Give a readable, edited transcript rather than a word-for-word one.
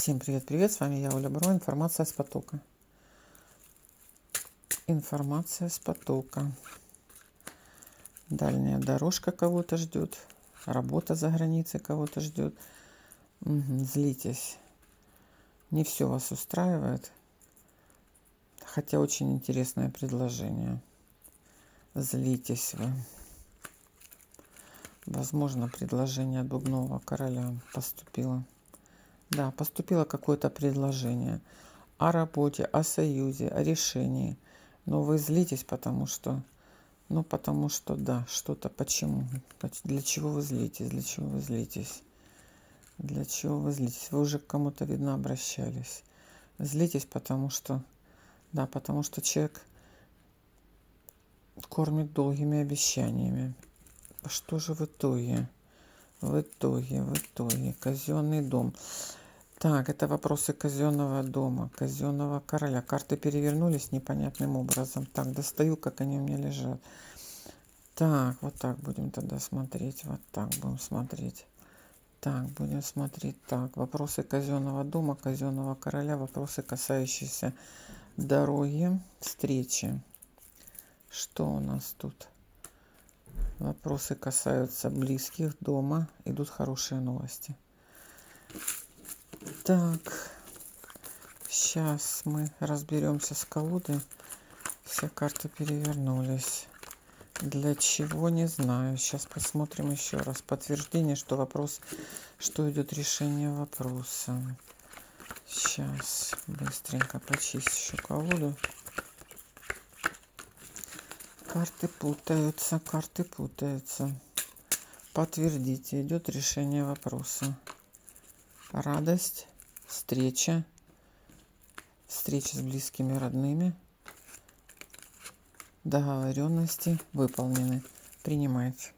Всем привет-привет, с вами я, Оля Бро, информация с потока. Информация с потока. Дальняя дорожка кого-то ждет, работа за границей кого-то ждет. Злитесь. Не все вас устраивает, хотя очень интересное предложение. Злитесь вы. Возможно, предложение от Бубнового короля поступило. Да, поступило какое-то предложение о работе, о союзе, о решении. Но вы злитесь, потому что, да, что-то, почему? Для чего вы злитесь? Для чего вы злитесь? Для чего вы злитесь? Вы уже к кому-то, видно, обращались. Злитесь, потому что человек кормит долгими обещаниями. Что же в итоге? В итоге, казенный дом. Так, это вопросы казенного дома, казенного короля. Карты перевернулись непонятным образом. Так, достаю, как они у меня лежат. Так, вот так будем тогда смотреть. Вот так будем смотреть. Так, будем смотреть. Так, вопросы казенного дома, казенного короля, вопросы, касающиеся дороги, встречи. Что у нас тут? Вопросы касаются близких, дома. Идут хорошие новости. Так, сейчас мы разберемся с колодой. Все карты перевернулись. Для чего, не знаю. Сейчас посмотрим еще раз. Подтверждение, что вопрос, что идет решение вопроса. Сейчас быстренько почищу колоду. Карты путаются. Подтвердите, идет решение вопроса. Радость, встреча с близкими, родными. Договоренности выполнены. Принимайте.